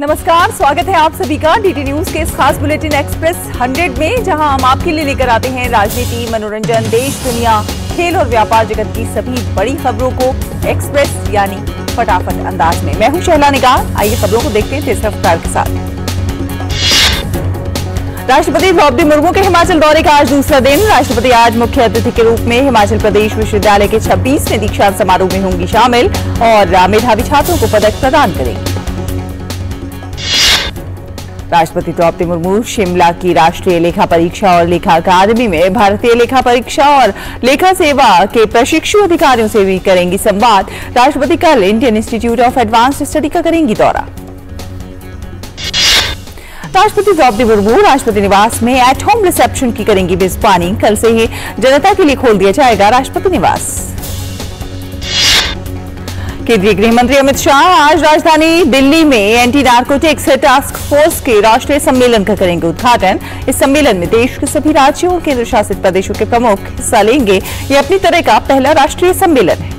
नमस्कार, स्वागत है आप सभी का डीटी न्यूज के इस खास बुलेटिन एक्सप्रेस 100 में, जहां हम आपके लिए लेकर आते हैं राजनीति, मनोरंजन, देश दुनिया, खेल और व्यापार जगत की सभी बड़ी खबरों को एक्सप्रेस यानी फटाफट अंदाज में। मैं हूं शहला निगार। आइए खबरों को देखते हैं तेज रफ्तार के साथ। राष्ट्रपति द्रौपदी मुर्मू के हिमाचल दौरे का आज दूसरा दिन। राष्ट्रपति आज मुख्य अतिथि के रूप में हिमाचल प्रदेश विश्वविद्यालय के 26वें दीक्षांत समारोह में होंगी शामिल और मेधावी छात्रों को पदक प्रदान करेंगे। राष्ट्रपति द्रौपदी मुर्मू शिमला की राष्ट्रीय लेखा परीक्षा और लेखा अकादमी में भारतीय लेखा परीक्षा और लेखा सेवा के प्रशिक्षु अधिकारियों से भी करेंगी संवाद। राष्ट्रपति कल Indian institute of advanced study का करेंगी दौरा। राष्ट्रपति द्रौपदी मुर्मू राष्ट्रपति निवास में एट होम रिसेप्शन की करेंगी मेजबानी। कल से ही जनता के लिए खोल दिया जाएगा राष्ट्रपति निवास। केंद्रीय गृह मंत्री अमित शाह आज राजधानी दिल्ली में एंटी नारकोटिक्स टास्क फोर्स के राष्ट्रीय सम्मेलन का करेंगे उद्घाटन। इस सम्मेलन में देश के सभी राज्यों और केंद्र शासित प्रदेशों के प्रमुख हिस्सा लेंगे। यह अपनी तरह का पहला राष्ट्रीय सम्मेलन है।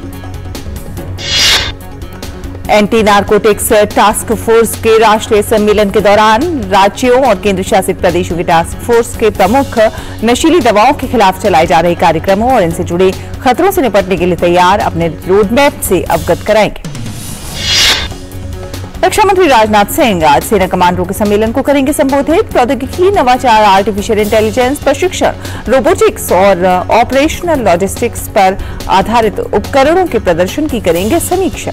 एंटी नारकोटिक्स टास्क फोर्स के राष्ट्रीय सम्मेलन के दौरान राज्यों और केंद्र शासित प्रदेशों के टास्क फोर्स के प्रमुख नशीली दवाओं के खिलाफ चलाए जा रहे कार्यक्रमों और इनसे जुड़े खतरों से निपटने के लिए तैयार अपने रोडमैप से अवगत कराएंगे। रक्षा मंत्री राजनाथ सिंह आज सेना कमांडरों के सम्मेलन को करेंगे संबोधित। प्रौद्योगिकी, नवाचार, आर्टिफिशियल इंटेलिजेंस, प्रशिक्षण, रोबोटिक्स और ऑपरेशनल लॉजिस्टिक्स पर आधारित उपकरणों के प्रदर्शन की करेंगे समीक्षा।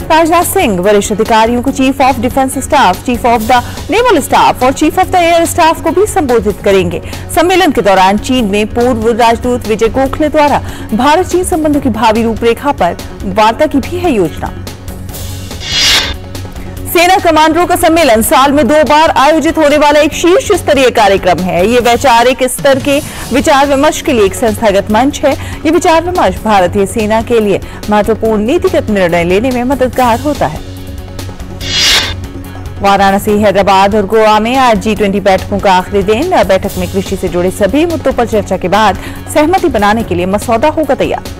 राजनाथ सिंह वरिष्ठ अधिकारियों को chief of defence staff, chief of the naval staff और chief of the air staff को भी संबोधित करेंगे। सम्मेलन के दौरान चीन में पूर्व राजदूत विजय गोखले द्वारा भारत चीन संबंधों की भावी रूपरेखा पर वार्ता की भी है योजना। सेना कमांडरों का सम्मेलन साल में 2 बार आयोजित होने वाला एक शीर्ष स्तरीय कार्यक्रम है। ये वैचारिक स्तर के विचार विमर्श के लिए एक संस्थागत मंच है। ये विचार विमर्श भारतीय सेना के लिए महत्वपूर्ण नीतिगत निर्णय लेने में मददगार होता है। वाराणसी, हैदराबाद और गोवा में आज G20 बैठकों का आखिरी दिन। बैठक में कृषि से जुड़े सभी मुद्दों पर चर्चा के बाद सहमति बनाने के लिए मसौदा होगा तैयार।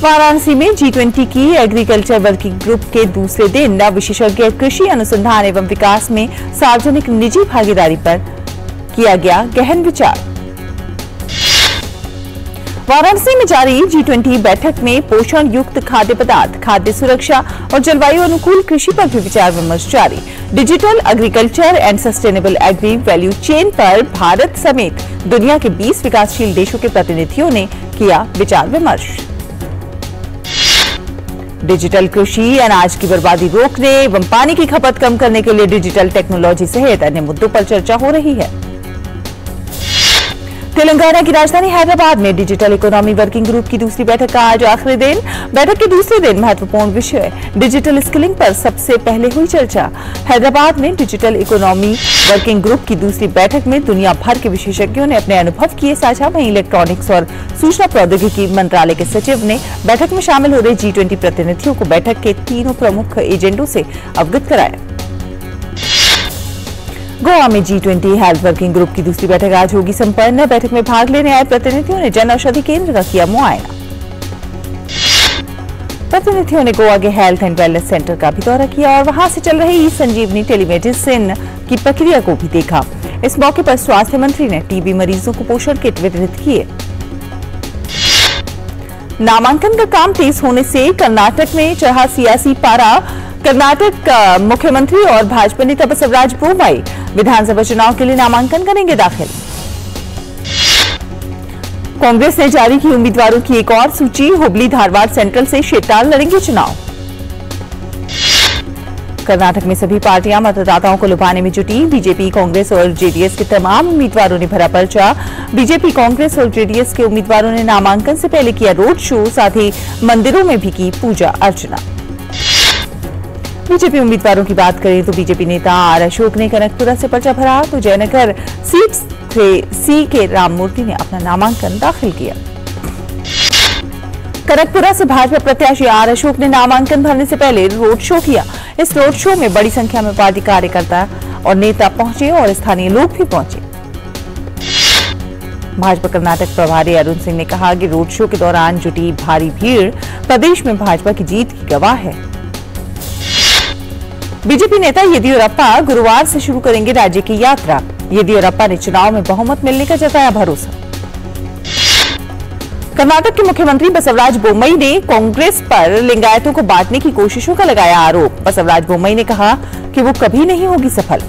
वाराणसी में G20 की एग्रीकल्चर वर्किंग ग्रुप के दूसरे दिन विशेषज्ञ कृषि अनुसंधान एवं विकास में सार्वजनिक निजी भागीदारी पर किया गया गहन विचार। वाराणसी में जारी G20 बैठक में पोषण युक्त खाद्य पदार्थ, खाद्य सुरक्षा और जलवायु अनुकूल कृषि पर भी विचार विमर्श जारी। Digital agriculture and sustainable agri value chain पर भारत समेत दुनिया के 20 विकासशील देशों के प्रतिनिधियों ने किया विचार विमर्श। डिजिटल कृषि, अनाज की बर्बादी रोकने एवं पानी की खपत कम करने के लिए डिजिटल टेक्नोलॉजी सहित अन्य मुद्दों पर चर्चा हो रही है। तेलंगाना की राजधानी हैदराबाद में डिजिटल इकोनॉमी वर्किंग ग्रुप की दूसरी बैठक का आज आखिरी दिन। बैठक के दूसरे दिन महत्वपूर्ण विषय डिजिटल स्किलिंग पर सबसे पहले हुई चर्चा। हैदराबाद में डिजिटल इकोनॉमी वर्किंग ग्रुप की दूसरी बैठक में दुनिया भर के विशेषज्ञों ने अपने अनुभव किए साझा। वहीं इलेक्ट्रॉनिक्स और सूचना प्रौद्योगिकी मंत्रालय के सचिव ने बैठक में शामिल हो रहे G20 प्रतिनिधियों को बैठक के तीनों प्रमुख एजेंडों से अवगत कराया। गोवा में G20 हेल्थ वर्किंग ग्रुप की दूसरी बैठक आज होगी संपन्न। बैठक में भाग लेने आए प्रतिनिधियों ने जन औषधि केंद्र का किया मुआयना। प्रतिनिधियों ने गोवा के हेल्थ एंड वेलनेस सेंटर का भी दौरा किया और वहां से चल रही संजीवनी टेलीमेडिसिन की प्रक्रिया को भी देखा। इस मौके पर स्वास्थ्य मंत्री ने टीबी मरीजों को पोषण किट वितरित किए। नामांकन का काम तेज होने से कर्नाटक में चढ़ा सियासी पारा। कर्नाटक मुख्यमंत्री और भाजपा नेता बसवराज बोम्मई विधानसभा चुनाव के लिए नामांकन करेंगे दाखिल। कांग्रेस ने जारी की उम्मीदवारों की एक और सूची। हुबली, धारवाड़ सेंट्रल से शेताल लड़ेंगे चुनाव। कर्नाटक में सभी पार्टियां मतदाताओं को लुभाने में जुटी। बीजेपी, कांग्रेस और जेडीएस के तमाम उम्मीदवारों ने भरा पर्चा। बीजेपी, कांग्रेस और जेडीएस के उम्मीदवारों ने नामांकन से पहले किया रोड शो, साथ ही मंदिरों में भी की पूजा अर्चना। बीजेपी उम्मीदवारों की बात करें तो बीजेपी नेता आर अशोक ने कनकपुरा से पर्चा भरा, तो जयनगर सीट से सी के राममूर्ति ने अपना नामांकन दाखिल किया। कनकपुरा से भाजपा प्रत्याशी आर अशोक ने नामांकन भरने से पहले रोड शो किया। इस रोड शो में बड़ी संख्या में पार्टी कार्यकर्ता और नेता पहुंचे और स्थानीय लोग भी पहुंचे। भाजपा कर्नाटक प्रभारी अरुण सिंह ने कहा कि रोड शो के दौरान जुटी भारी भीड़ प्रदेश में भाजपा की जीत की गवाह है। बीजेपी नेता येदियुरप्पा गुरुवार से शुरू करेंगे राज्य की यात्रा। येदियुरप्पा ने चुनाव में बहुमत मिलने का जताया भरोसा। कर्नाटक के मुख्यमंत्री बसवराज बोम्मई ने कांग्रेस पर लिंगायतों को बांटने की कोशिशों का लगाया आरोप। बसवराज बोम्मई ने कहा कि वो कभी नहीं होगी सफल।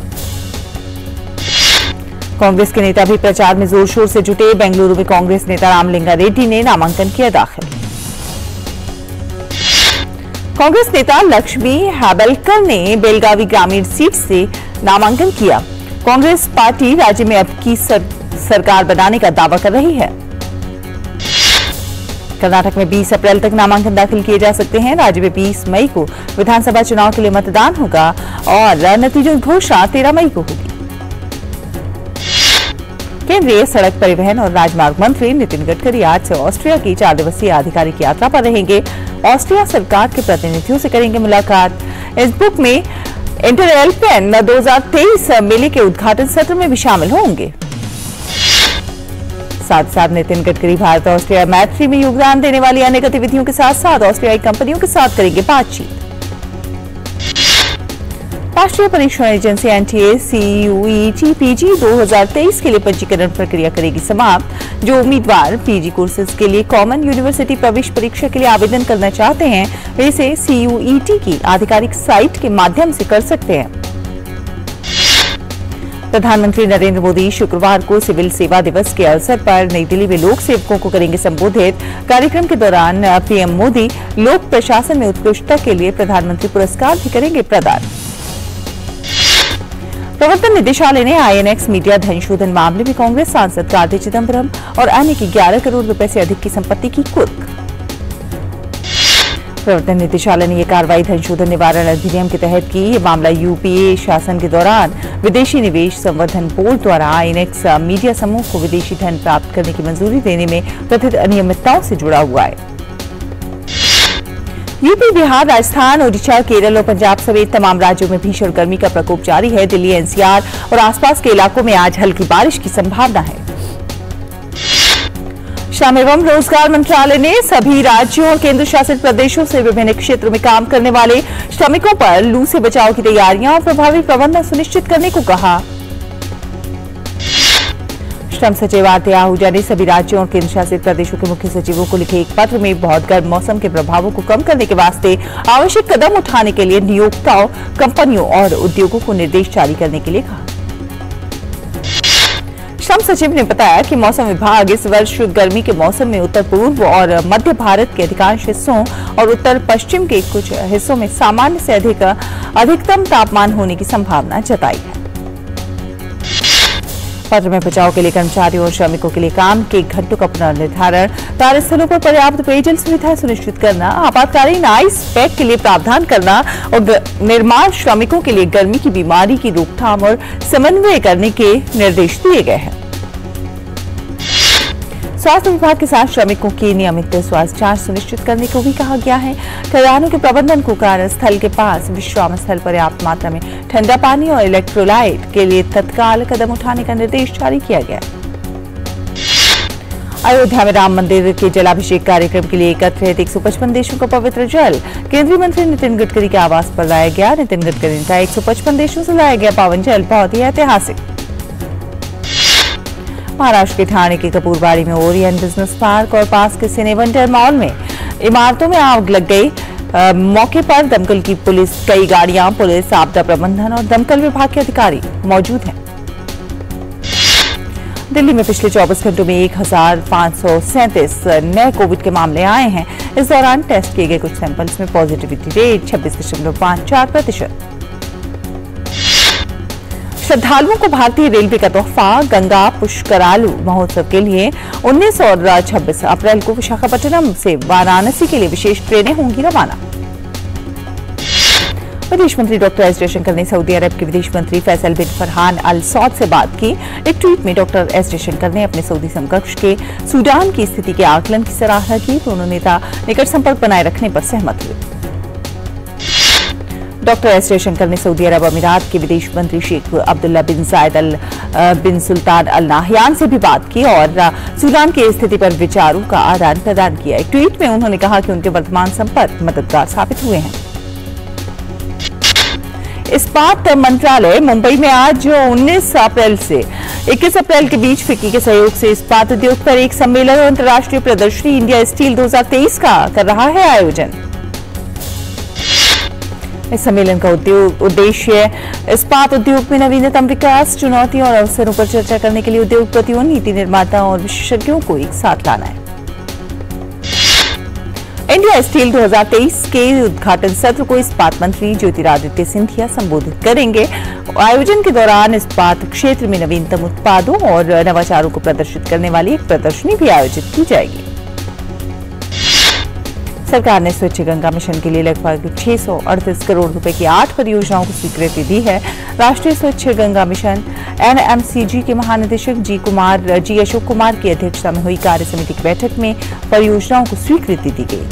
कांग्रेस के नेता भी प्रचार में जोर शोर से जुटे। बेंगलुरु में कांग्रेस नेता रामलिंगा रेड्डी ने नामांकन किया दाखिल। कांग्रेस नेता लक्ष्मी हेबलकर ने बेलगावी ग्रामीण सीट से नामांकन किया। कांग्रेस पार्टी राज्य में अब की सरकार बनाने का दावा कर रही है। कर्नाटक में 20 अप्रैल तक नामांकन दाखिल किए जा सकते हैं। राज्य में 20 मई को विधानसभा चुनाव के लिए मतदान होगा और नतीजों की घोषणा 13 मई को होगी। केंद्रीय सड़क परिवहन और राजमार्ग मंत्री नितिन गडकरी आज से ऑस्ट्रिया की 4 दिवसीय आधिकारिक यात्रा पर रहेंगे। ऑस्ट्रिया सरकार के प्रतिनिधियों से करेंगे मुलाकात। इस बुक में इंटरएल्पेन 2023 मेले के उद्घाटन सत्र में भी शामिल होंगे। साथ साथ नितिन गडकरी भारत ऑस्ट्रिया मैत्री में योगदान देने वाली अन्य गतिविधियों के साथ साथ ऑस्ट्रियाई कंपनियों के साथ करेंगे बातचीत। राष्ट्रीय परीक्षण एजेंसी एनटीए सीयूईटी पीजी 2023 के लिए पंजीकरण प्रक्रिया करेगी समाप्त। जो उम्मीदवार पीजी कोर्सेज के लिए कॉमन यूनिवर्सिटी प्रवेश परीक्षा के लिए आवेदन करना चाहते हैं वे इसे सीयूईटी की आधिकारिक साइट के माध्यम से कर सकते हैं। प्रधानमंत्री नरेंद्र मोदी शुक्रवार को सिविल सेवा दिवस के अवसर पर नई दिल्ली में लोक सेवकों को करेंगे संबोधित। कार्यक्रम के दौरान पीएम मोदी लोक प्रशासन में उत्कृष्टता के लिए प्रधानमंत्री पुरस्कार भी करेंगे प्रदान। प्रवर्तन निदेशालय ने आईएनएक्स मीडिया धनशोधन मामले में कांग्रेस सांसद कार्ति चिदंबरम और अन्य की 11 करोड़ रुपए से अधिक की संपत्ति की कुर्क। प्रवर्तन निदेशालय ने यह कार्रवाई धनशोधन निवारण अधिनियम के तहत की। ये मामला यूपीए शासन के दौरान विदेशी निवेश संवर्धन बोर्ड द्वारा आईएनएक्स मीडिया समूह को विदेशी धन प्राप्त करने की मंजूरी देने में कथित अनियमितताओं से जुड़ा हुआ है। यूपी, बिहार, राजस्थान, ओडिशा, केरल और पंजाब समेत तमाम राज्यों में भीषण गर्मी का प्रकोप जारी है। दिल्ली, एनसीआर और आसपास के इलाकों में आज हल्की बारिश की संभावना है। श्रम एवं रोजगार मंत्रालय ने सभी राज्यों और केंद्र शासित प्रदेशों से विभिन्न क्षेत्रों में काम करने वाले श्रमिकों पर लू से बचाव की तैयारियां और प्रभावी प्रबंधन सुनिश्चित करने को कहा। श्रम सचिव आरती आहूजा ने सभी राज्यों और केंद्र शासित प्रदेशों के मुख्य सचिवों को लिखे एक पत्र में बहुत गर्म मौसम के प्रभावों को कम करने के वास्ते आवश्यक कदम उठाने के लिए नियोक्ताओं, कंपनियों और उद्योगों को निर्देश जारी करने के लिए कहा। श्रम सचिव ने बताया कि मौसम विभाग इस वर्ष गर्मी के मौसम में उत्तर पूर्व और मध्य भारत के अधिकांश हिस्सों और उत्तर पश्चिम के कुछ हिस्सों में सामान्य से अधिकतम तापमान होने की संभावना जताई है। पत्र में बचाव के लिए कर्मचारियों और श्रमिकों के लिए काम के घंटों का पुनर्निर्धारण, कार्यस्थलों पर पर्याप्त पेयजल सुविधा सुनिश्चित करना, आपातकालीन आइस पैक के लिए प्रावधान करना और निर्माण श्रमिकों के लिए गर्मी की बीमारी की रोकथाम और समन्वय करने के निर्देश दिए गए हैं। स्वास्थ्य विभाग के साथ श्रमिकों की नियमित स्वास्थ्य जांच सुनिश्चित करने को भी कहा गया है। खदानों के प्रबंधन को कार्यस्थल के पास विश्राम स्थल पर्याप्त मात्रा में ठंडा पानी और इलेक्ट्रोलाइट के लिए तत्काल कदम उठाने का निर्देश जारी किया गया। अयोध्या में राम मंदिर के जलाभिषेक कार्यक्रम के लिए एकत्रित 155 देशों का पवित्र जल केंद्रीय मंत्री नितिन गडकरी के आवास पर लाया गया। नितिन गडकरी ने कहा 155 देशों से लाया गया पावन जल बहुत ही ऐतिहासिक। महाराष्ट्र के ठाणे के कपूरबाड़ी में ओरियन बिजनेस पार्क और पास के सिनेवंडर मॉल में इमारतों में आग लग गई। मौके पर दमकल की पुलिस, कई गाड़ियां, पुलिस, आपदा प्रबंधन और दमकल विभाग के अधिकारी मौजूद हैं। दिल्ली में पिछले 24 घंटों में 1537 नए कोविड के मामले आए हैं। इस दौरान टेस्ट किए गए कुछ सैंपल्स में पॉजिटिविटी रेट 26.54%। श्रद्धालुओं को भारतीय रेलवे का तोहफा। गंगा पुष्करालु महोत्सव के लिए 19 और 26 अप्रैल को विशाखापट्टनम से वाराणसी के लिए विशेष ट्रेनें होंगी रवाना। विदेश मंत्री डॉक्टर एस जयशंकर ने सऊदी अरब के विदेश मंत्री फैसल बिन फरहान अल सौद से बात की। एक ट्वीट में डॉक्टर एस जयशंकर ने अपने सऊदी समकक्ष के सूडान की स्थिति के आकलन की सराहना की। दोनों नेता निकट संपर्क बनाए रखने पर सहमत हुए। डॉक्टर एस जयशंकर ने सऊदी अरब अमीरात के विदेश मंत्री शेख अब्दुल्ला बिन जायद अल बिन सुल्तान अल नाहयान से भी बात की और सूडान की स्थिति पर विचारों का आदान प्रदान किया। एक ट्वीट में उन्होंने कहा कि उनके वर्तमान संपर्क मददगार साबित हुए हैं। इस्पात मंत्रालय मुंबई में आज 19 अप्रैल से 21 अप्रैल के बीच फिक्की के सहयोग से इस्पात उद्योग पर एक सम्मेलन और अंतर्राष्ट्रीय प्रदर्शनी इंडिया स्टील 2023 का कर रहा है आयोजन। इस सम्मेलन का उद्देश्य इस्पात उद्योग में नवीनतम विकास, चुनौतियों और अवसरों पर चर्चा करने के लिए उद्योगपतियों, नीति निर्माताओं और विशेषज्ञों को एक साथ लाना है। इंडिया स्टील 2023 के उद्घाटन सत्र को इस्पात मंत्री ज्योतिरादित्य सिंधिया संबोधित करेंगे। आयोजन के दौरान इस्पात क्षेत्र में नवीनतम उत्पादों और नवाचारों को प्रदर्शित करने वाली एक प्रदर्शनी भी आयोजित की जाएगी। सरकार ने स्वच्छ गंगा मिशन के लिए लगभग 638 करोड़ रुपए की 8 परियोजनाओं को स्वीकृति दी है। राष्ट्रीय स्वच्छ गंगा मिशन NMCG के महानिदेशक जी अशोक कुमार की अध्यक्षता में हुई कार्य समिति की बैठक में परियोजनाओं को स्वीकृति दी गई।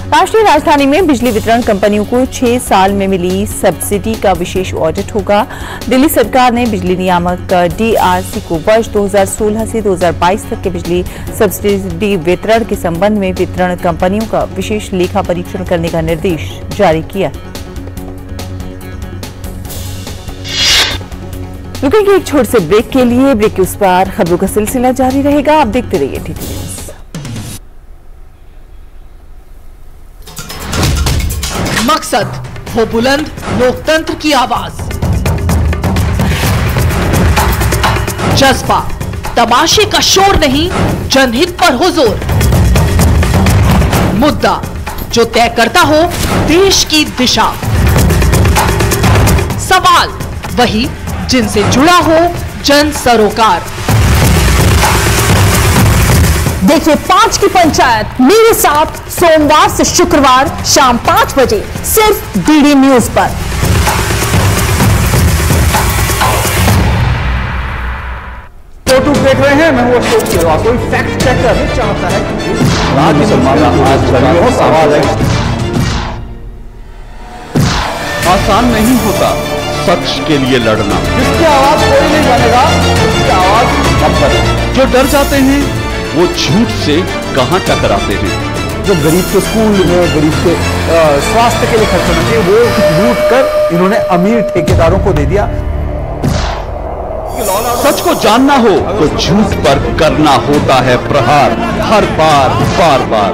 राष्ट्रीय राजधानी में बिजली वितरण कंपनियों को 6 साल में मिली सब्सिडी का विशेष ऑडिट होगा। दिल्ली सरकार ने बिजली नियामक DRC को वर्ष 2016 से 2022 तक के बिजली सब्सिडी वितरण के संबंध में वितरण कंपनियों का विशेष लेखा परीक्षण करने का निर्देश जारी किया। रुकेंगे एक छोटे से ब्रेक के लिए। ब्रेक के उस पार खबरों का सिलसिला जारी रहेगा। आप देखते रहिए TT न्यूज। मकसद हो बुलंद लोकतंत्र की आवाज, जज्बा तमाशे का शोर नहीं, जनहित पर हो जोर, मुद्दा जो तय करता हो देश की दिशा, सवाल वही जिनसे जुड़ा हो जन सरोकार। देखिए 5 की पंचायत मेरे साथ सोमवार से शुक्रवार शाम 5 बजे सिर्फ DD न्यूज पर। फोटो देख रहे हैं, मैं वो अशोक सिलवा। कोई फैक्ट चेकर चाहता है कि सवाल है। आसान नहीं होता सच के लिए लड़ना। जिसकी आवाज कोई नहीं बनेगा उसकी आवाज कब बने। जो डर जाते हैं वो झूठ से कहां टकराते हैं। जो गरीब के स्कूल में, गरीब के स्वास्थ्य के लिए खर्च होना चाहिए, वो लूट कर इन्होंने अमीर ठेकेदारों को दे दिया। सच को जानना हो तो झूठ पर करना होता है प्रहार, हर बार बार बार।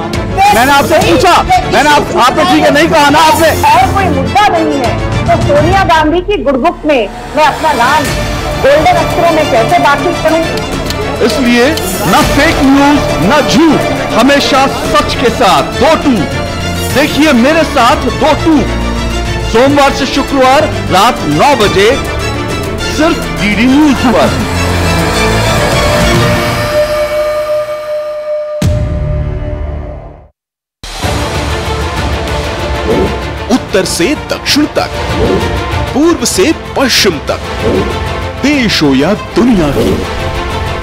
मैंने आपसे पूछा, मैंने आपने ठीक है नहीं कहा ना आपने। और कोई मुद्दा नहीं है तो सोनिया गांधी की गुडबुक में मैं अपना नाम गोल्डन अक्षरों में कैसे दाखिल करूं? इसलिए न फेक न्यूज न झूठ, हमेशा सच के साथ 2-2। देखिए मेरे साथ 2-2 सोमवार से शुक्रवार रात 9 बजे सिर्फ DD न्यूज पर। उत्तर से दक्षिण तक, पूर्व से पश्चिम तक, देश हो या दुनिया की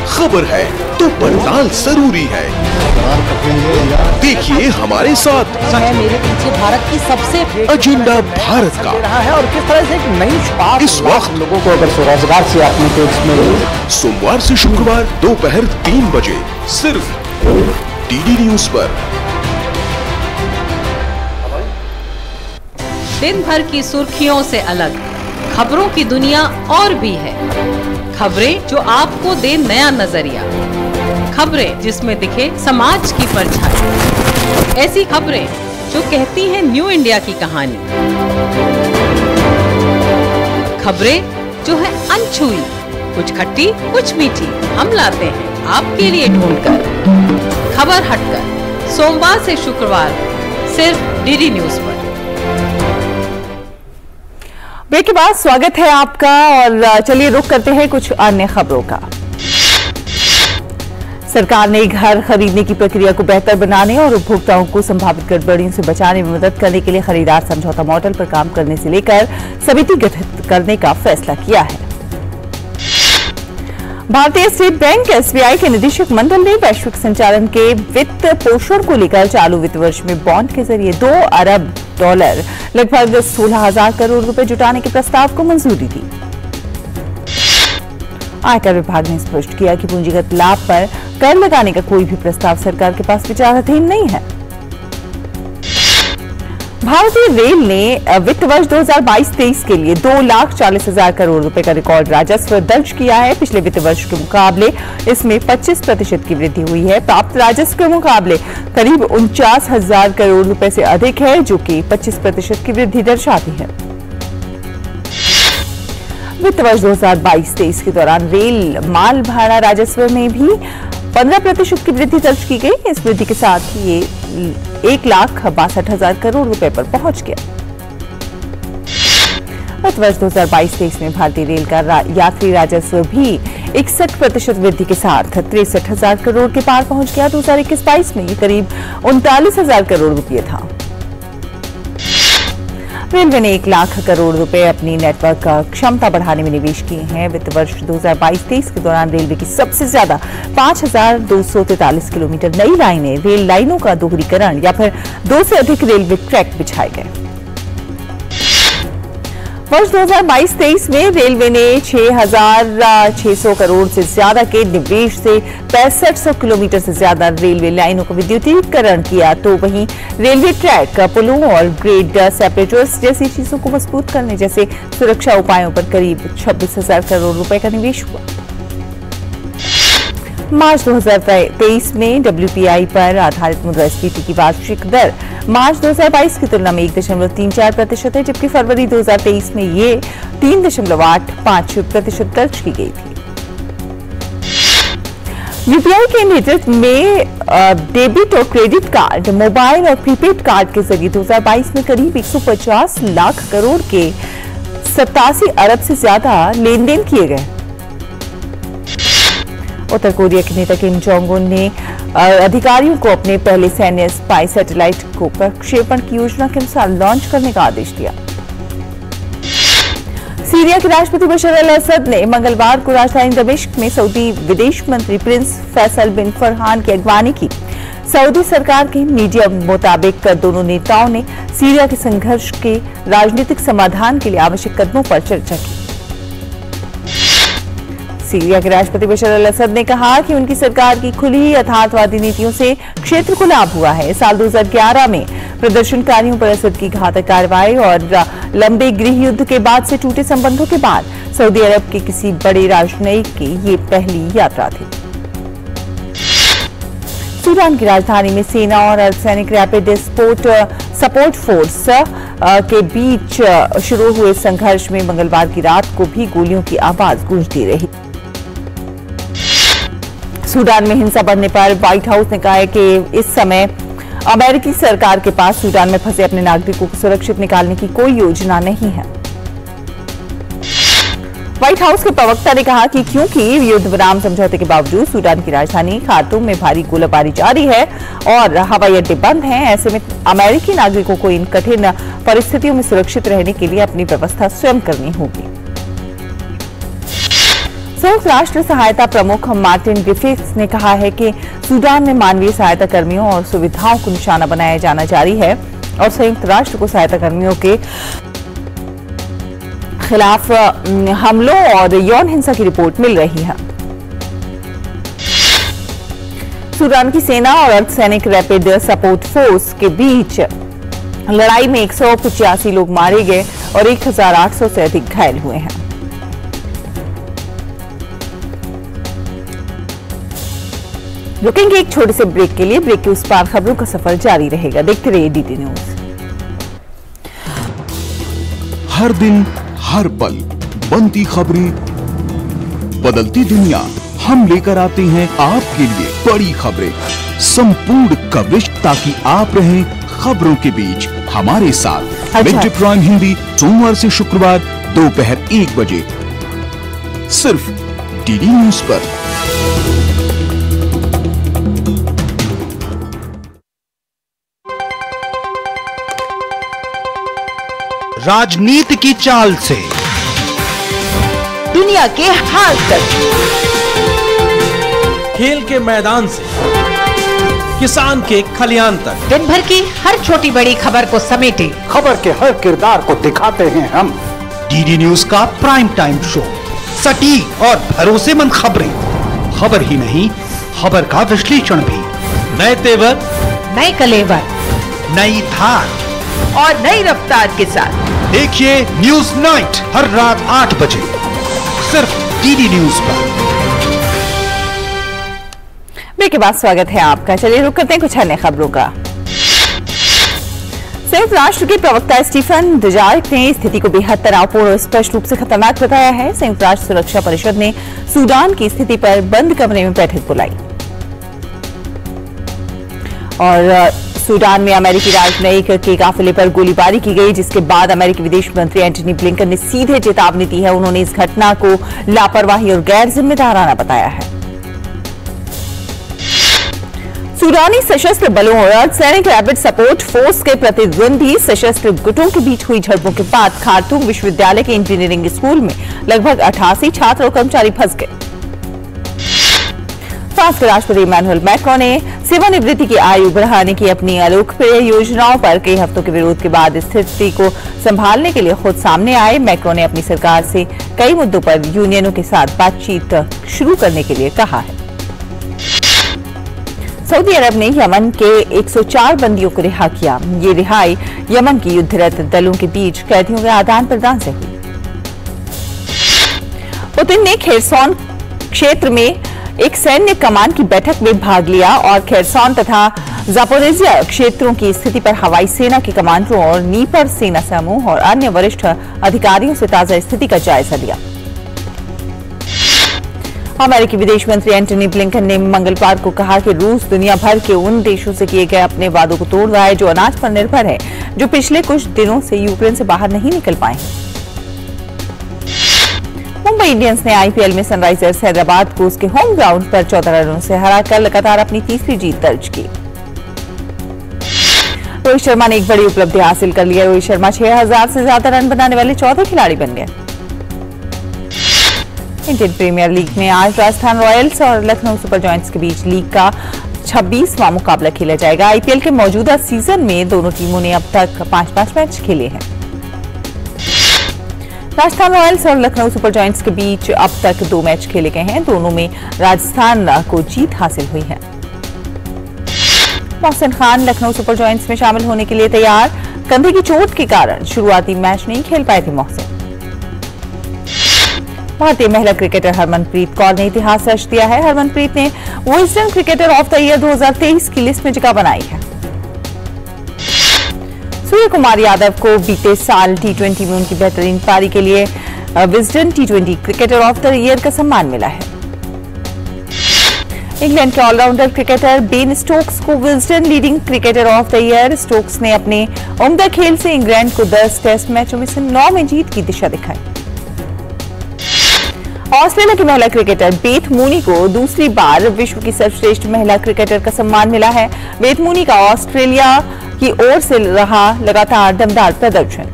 खबर है तो पड़ताल जरूरी है। देखिए हमारे साथ मेरे पीछे भारत की सबसे एजेंडा भारत का है और किस तरह से एक नई शुरुआत इस वक्त लोगों को अगर स्वरोजगार से आपने तो इसमें सोमवार से शुक्रवार दोपहर 3 बजे सिर्फ DD न्यूज पर। दिन भर की सुर्खियों से अलग खबरों की दुनिया और भी है। खबरें जो आपको दे नया नजरिया, खबरें जिसमें दिखे समाज की परछाई, ऐसी खबरें जो कहती हैं न्यू इंडिया की कहानी, खबरें जो है अनछुई, कुछ खट्टी कुछ मीठी, हम लाते हैं आपके लिए ढूंढकर। खबर हटकर सोमवार से शुक्रवार सिर्फ DD न्यूज पर। ब्रेक के बाद स्वागत है आपका और चलिए रुख करते हैं कुछ अन्य खबरों का। सरकार ने घर खरीदने की प्रक्रिया को बेहतर बनाने और उपभोक्ताओं को संभावित गड़बड़ियों से बचाने में मदद करने के लिए खरीदार समझौता मॉडल पर काम करने से लेकर समिति गठित करने का फैसला किया है। भारतीय स्टेट बैंक SBI के निदेशक मंडल ने वैश्विक संचालन के वित्त पोषण को लेकर चालू वित्त वर्ष में बॉन्ड के जरिए $2 अरब लगभग 16,000 करोड़ रुपए जुटाने के प्रस्ताव को मंजूरी दी। आयकर विभाग ने स्पष्ट किया कि पूंजीगत लाभ पर कर लगाने का कोई भी प्रस्ताव सरकार के पास विचाराधीन नहीं है। भारतीय रेल ने वित्त वर्ष 2022-23 के लिए 2,40,000 करोड़ रुपए का रिकॉर्ड राजस्व दर्ज किया है। पिछले वित्त वर्ष के मुकाबले इसमें 25% की वृद्धि हुई है। प्राप्त राजस्व के मुकाबले करीब 49,000 करोड़ रुपए से अधिक है, जो कि 25% की वृद्धि दर्शाती है। वित्त वर्ष 2022-23 के दौरान रेल माल भाड़ा राजस्व में भी 15% की वृद्धि दर्ज की गई। इस वृद्धि के साथ ये 1,62,000 करोड़ रुपए पर पहुंच गया। वित्त वर्ष 2022-23 में भारतीय रेल का यात्री राजस्व भी 61% वृद्धि के साथ 63,000 करोड़ के पार पहुंच गया। 2021-22 में ये करीब 39,000 करोड़ रुपए था। रेलवे ने 1,00,000 करोड़ रुपए अपनी नेटवर्क क्षमता बढ़ाने में निवेश किए हैं। वित्त वर्ष 2022-23 के दौरान रेलवे की सबसे ज्यादा 5,243 किलोमीटर नई लाइनें, रेल लाइनों का दोहरीकरण या फिर 2 से अधिक रेलवे ट्रैक बिछाए गए। वर्ष 2022-23 में रेलवे ने 6,600 करोड़ से ज्यादा के निवेश से 6500 किलोमीटर से ज्यादा रेलवे लाइनों का विद्युतीकरण किया। तो वहीं रेलवे ट्रैक, पुलों और ग्रेड सेपरेटर्स जैसी चीजों को मजबूत करने जैसे सुरक्षा उपायों पर करीब 26,000 करोड़ रुपए का निवेश हुआ। मार्च 2023 में WPI पर आधारित मुद्रास्फीति की वार्षिक दर मार्च 2022 की तुलना में 1.34% है, जबकि फरवरी 2023 में ये 3.85% दर्ज की गई थी। यूपीआई के नेतृत्व में डेबिट और क्रेडिट कार्ड, मोबाइल और प्रीपेड कार्ड के जरिए 2022 में करीब 150 लाख करोड़ के 87 अरब से ज्यादा लेन देन किए गए। उत्तर कोरिया के नेता किम जोंग उन ने अधिकारियों को अपने पहले सैन्य स्पाई सैटेलाइट को प्रक्षेपण की योजना के अनुसार लॉन्च करने का आदेश दिया। सीरिया के राष्ट्रपति बशर अल असद ने मंगलवार को राजधानी दमिश्क में सऊदी विदेश मंत्री प्रिंस फैसल बिन फरहान की अगवानी की। सऊदी सरकार के मीडिया मुताबिक दोनों नेताओं ने सीरिया के संघर्ष के राजनीतिक समाधान के लिए आवश्यक कदमों पर चर्चा की। सीरिया के राष्ट्रपति बशर अल असद ने कहा कि उनकी सरकार की खुली यथार्थवादी नीतियों से क्षेत्र को लाभ हुआ है। साल 2011 में प्रदर्शनकारियों पर असद की घातक कार्रवाई और लंबे गृह युद्ध के बाद से टूटे संबंधों के बाद सऊदी अरब के किसी बड़े राजनयिक की ये पहली यात्रा थी। सूडान की राजधानी में सेना और अर्धसैनिक रैपिड सपोर्ट फोर्स के बीच शुरू हुए संघर्ष में मंगलवार की रात को भी गोलियों की आवाज गूंजती रही। सूडान में हिंसा बढ़ने पर व्हाइट हाउस ने कहा है कि इस समय अमेरिकी सरकार के पास सूडान में फंसे अपने नागरिकों को सुरक्षित निकालने की कोई योजना नहीं है। व्हाइट हाउस के प्रवक्ता ने कहा कि क्योंकि युद्ध विराम समझौते के बावजूद सूडान की राजधानी खार्तूम में भारी गोलाबारी जारी है और हवाई अड्डे बंद हैं, ऐसे में अमेरिकी नागरिकों को इन कठिन परिस्थितियों में सुरक्षित रहने के लिए अपनी व्यवस्था स्वयं करनी होगी। संयुक्त राष्ट्र सहायता प्रमुख मार्टिन ग्रिफिथ्स ने कहा है कि सूडान में मानवीय सहायता कर्मियों और सुविधाओं को निशाना बनाया जाना जारी है और संयुक्त राष्ट्र को सहायता कर्मियों के खिलाफ हमलों और यौन हिंसा की रिपोर्ट मिल रही है। सूडान की सेना और अर्धसैनिक रैपिड सपोर्ट फोर्स के बीच लड़ाई में 185 लोग मारे गए और 1,800 से अधिक घायल हुए हैं। रुकेंगे एक छोटे से ब्रेक के लिए। ब्रेक के उस पार खबरों का सफर जारी रहेगा। देखते रहिए डीडी न्यूज। हर दिन हर पल बनती खबरें, बदलती दुनिया, हम लेकर आते हैं आपके लिए बड़ी खबरें, संपूर्ण कवरेज, ताकि आप रहें खबरों के बीच हमारे साथ। मिड प्राइम हिंदी सोमवार से शुक्रवार दोपहर 1 बजे सिर्फ डीडी न्यूज पर। राजनीति की चाल से दुनिया के हाल तक, खेल के मैदान से किसान के खलियान तक, दिन भर की हर छोटी बड़ी खबर को समेटे खबर के हर किरदार को दिखाते हैं हम। डीडी न्यूज का प्राइम टाइम शो सटीक और भरोसेमंद खबरें, खबर ही नहीं खबर का विश्लेषण भी, नए तेवर, नए कलेवर, नई धार और नई रफ्तार के साथ देखिए न्यूज नाइट हर रात 8 बजे सिर्फ डीडी न्यूज पर। ब्रेक के बाद स्वागत है आपका। चलिए रुक करते हैं कुछ अन्य खबरों का। संयुक्त राष्ट्र के प्रवक्ता स्टीफन दुजारिक ने स्थिति को बेहद तनावपूर्ण और स्पष्ट रूप से खतरनाक बताया है। संयुक्त राष्ट्र सुरक्षा परिषद ने सूडान की स्थिति पर बंद कमरे में बैठक बुलाई और सूडान में अमेरिकी राजनयिक के काफिले पर गोलीबारी की गई, जिसके बाद अमेरिकी विदेश मंत्री एंटनी ब्लिंकन ने सीधे चेतावनी दी है। उन्होंने इस घटना को लापरवाही और गैर जिम्मेदाराना बताया है। सूडानी सशस्त्र बलों और अर्धसैनिक रैपिड सपोर्ट फोर्स के प्रतिद्वंदी सशस्त्र गुटों के बीच हुई झड़पों के बाद खार्तूम विश्वविद्यालय के इंजीनियरिंग स्कूल में लगभग 88 छात्र और कर्मचारी फंस गए। फ्रांस के राष्ट्रपति इमैनुअल मैक्रों ने सेवानिवृत्ति की आयु बढ़ाने की अपनी अलोकप्रिय योजनाओं पर कई हफ्तों के विरोध के बाद स्थिति को संभालने के लिए खुद सामने आए। मैक्रों ने अपनी सरकार से कई मुद्दों पर यूनियनों के साथ बातचीत शुरू करने के लिए कहा है। सऊदी अरब ने यमन के 104 बंदियों को रिहा किया। ये रिहाई यमन की युद्धरत दलों के बीच कैदियों के आदान प्रदान से हुई। पुतिन ने खेरसौन क्षेत्र में एक सैन्य कमान की बैठक में भाग लिया और खेरसौन तथा जापोरेजिया क्षेत्रों की स्थिति पर हवाई सेना के कमांडरों और नीपर सेना समूह और अन्य वरिष्ठ अधिकारियों से ताजा स्थिति का जायजा लिया। अमेरिकी विदेश मंत्री एंटनी ब्लिंकन ने मंगलवार को कहा कि रूस दुनिया भर के उन देशों से किए गए अपने वादों को तोड़ रहा है जो अनाज पर निर्भर है, जो पिछले कुछ दिनों से यूक्रेन से बाहर नहीं निकल पाए हैं। मुंबई इंडियंस ने आईपीएल में सनराइजर्स हैदराबाद को उसके होम ग्राउंड पर 14 रनों से हराकर लगातार अपनी तीसरी जीत दर्ज की। रोहित शर्मा ने एक बड़ी उपलब्धि हासिल कर ली है। रोहित शर्मा 6000 से ज्यादा रन बनाने वाले 14 खिलाड़ी बन गए। इंडियन प्रीमियर लीग में आज राजस्थान रॉयल्स और लखनऊ सुपर जॉयंट्स के बीच लीग का 26वां मुकाबला खेला जाएगा। आईपीएल के मौजूदा सीजन में दोनों टीमों ने अब तक 5-5 मैच खेले हैं। राजस्थान रॉयल्स और लखनऊ सुपर जॉयंट्स के बीच अब तक 2 मैच खेले गए हैं। दोनों में राजस्थान को जीत हासिल हुई है। मोहसिन खान लखनऊ सुपर जॉयंट्स में शामिल होने के लिए तैयार। कंधे की चोट के कारण शुरुआती मैच नहीं खेल पाए थे मोहसिन। भारतीय महिला क्रिकेटर हरमनप्रीत कौर ने इतिहास रच दिया है। हरमनप्रीत ने Wisden cricketer of the year 2023 की लिस्ट में जगह बनाई है। सूर्य कुमार यादव को बीते साल टी20 में उनकी बेहतरीन पारी के लिए Wisden T20 cricketer of the year का सम्मान मिला है। इंग्लैंड के ऑलराउंडर क्रिकेटर बेन स्टोक्स को Wisden leading cricketer of the year. Stokes ने अपने उम्दा खेल से इंग्लैंड को 10 टेस्ट मैचों में से 9 में जीत की दिशा दिखाई। ऑस्ट्रेलिया की महिला क्रिकेटर बेथ मूनी को दूसरी बार विश्व की सर्वश्रेष्ठ महिला क्रिकेटर का सम्मान मिला है। बेथ मूनी का ऑस्ट्रेलिया की ओर से रहा लगातार दमदार प्रदर्शन।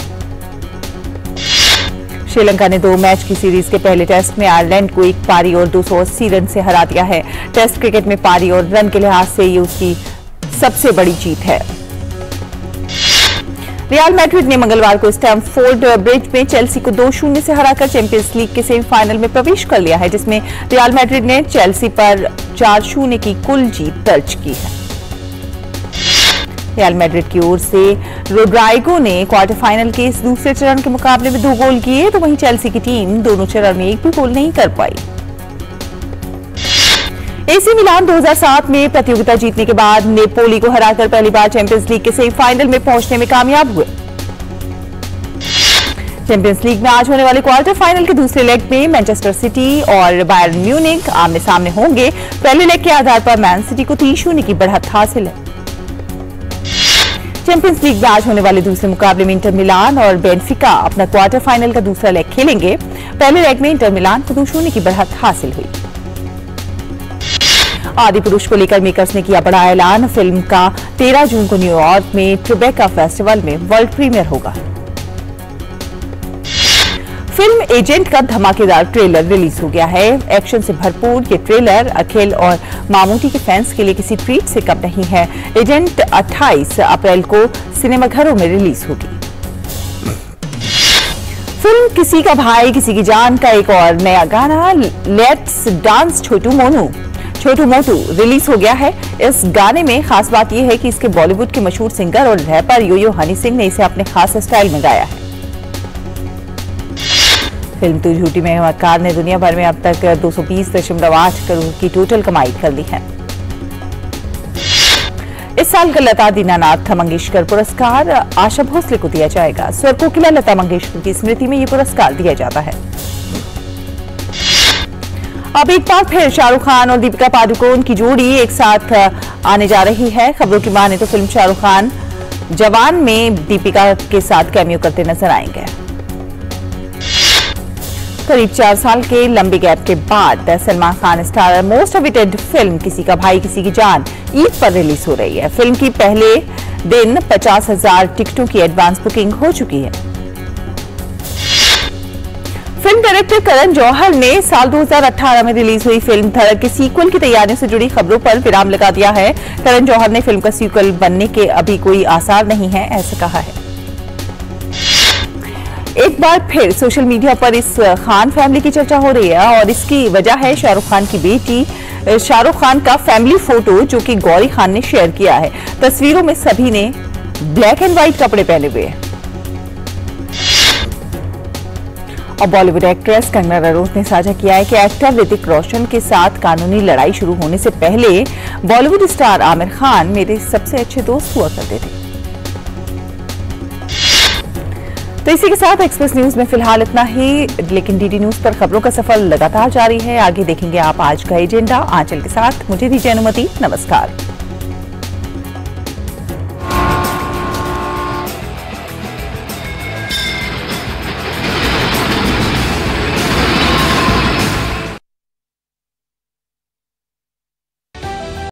श्रीलंका ने 2 मैच की सीरीज के पहले टेस्ट में आयरलैंड को 1 पारी और 280 रन से हरा दिया है। टेस्ट क्रिकेट में पारी और रन के लिहाज से ये उसकी सबसे बड़ी जीत है। रियल मैड्रिड ने मंगलवार को स्टैमफोर्ड ब्रिज में चेल्सी को 2-0 से हराकर चैंपियंस लीग के सेमीफाइनल में प्रवेश कर लिया है, जिसमें रियल मैड्रिड ने चेल्सी पर 4-0 की कुल जीत दर्ज की है। रियल मैड्रिड की ओर से रोड्राइगो ने क्वार्टर फाइनल के इस दूसरे चरण के मुकाबले में 2 गोल किए, तो वहीं चेल्सी की टीम दोनों चरण में एक भी गोल नहीं कर पाई। एसी मिलान 2007 में प्रतियोगिता जीतने के बाद नेपोली को हराकर पहली बार चैंपियंस लीग के सेमीफाइनल में पहुंचने में कामयाब हुए। चैंपियंस लीग में आज होने वाले क्वार्टर फाइनल के दूसरे लेग में मैनचेस्टर सिटी और बायर्न म्यूनिख आमने सामने होंगे। पहले लेग के आधार पर मैन सिटी को 3-0 की बढ़त हासिल है। चैंपियंस लीग में आज होने वाले दूसरे मुकाबले में इंटर मिलान और बेनफिका अपना क्वार्टर फाइनल का दूसरा लेग खेलेंगे। पहले लेग में इंटर मिलान को 2-0 की बढ़त हासिल हुई। आदि पुरुष को लेकर मेकर्स ने किया बड़ा ऐलान। फिल्म का 13 जून को न्यूयॉर्क में ट्रिबेका फेस्टिवल में वर्ल्ड प्रीमियर होगा। फिल्म एजेंट का धमाकेदार ट्रेलर रिलीज हो गया है। एक्शन से भरपूर ये ट्रेलर अखिल और मामूटी के फैंस के लिए किसी ट्रीट से कम नहीं है। एजेंट 28 अप्रैल को सिनेमाघरों में रिलीज होगी। फिल्म फिल्म किसी का भाई किसी की जान का एक और नया गाना let's dance Chhotu Motu release हो गया है। इस गाने में खास बात यह है कि इसके बॉलीवुड के मशहूर सिंगर और रैपर यो हनी सिंह ने इसे अपने खास स्टाइल में गाया है। फिल्म तू झूठी में मक्कार ने दुनिया भर में अब तक 220.8 करोड़ की टोटल कमाई कर ली है। इस साल का लता दीनानाथ मंगेशकर पुरस्कार आशा भोसले को दिया जाएगा। स्वर कोकिला लता मंगेशकर की स्मृति में यह पुरस्कार दिया जाता है। अब एक बार फिर शाहरुख खान और दीपिका पादुकोण की जोड़ी एक साथ आने जा रही है। खबरों की माने तो फिल्म शाहरुख खान जवान में दीपिका के साथ कैमियो करते नजर आएंगे। करीब 4 साल के लंबे गैप के बाद Salman Khan star most awaited film किसी का भाई किसी की जान ईद पर रिलीज हो रही है। फिल्म की पहले दिन 50,000 टिकटों की एडवांस बुकिंग हो चुकी है। फिल्म डायरेक्टर करण जौहर ने साल 2018 में रिलीज हुई फिल्म धड़क के सीक्वल की तैयारियों से जुड़ी खबरों पर विराम लगा दिया है। करण जौहर ने फिल्म का सीक्वल बनने के अभी कोई आसार नहीं है, ऐसा कहा है। एक बार फिर सोशल मीडिया पर इस खान फैमिली की चर्चा हो रही है और इसकी वजह है शाहरुख खान की बेटी शाहरुख खान का फैमिली फोटो जो कि गौरी खान ने शेयर किया है। तस्वीरों में सभी ने ब्लैक एंड व्हाइट कपड़े पहने हुए हैं। और बॉलीवुड एक्ट्रेस कंगना रनौत ने साझा किया है कि एक्टर ऋतिक रोशन के साथ कानूनी लड़ाई शुरू होने से पहले बॉलीवुड स्टार आमिर खान मेरे सबसे अच्छे दोस्त हुआ करते थे। तो इसी के साथ एक्सप्रेस न्यूज में फिलहाल इतना ही, लेकिन डीडी न्यूज पर खबरों का सफर लगातार जारी है। आगे देखेंगे आप आज का एजेंडा। आंचल के साथ मुझे दीजिए अनुमति। नमस्कार।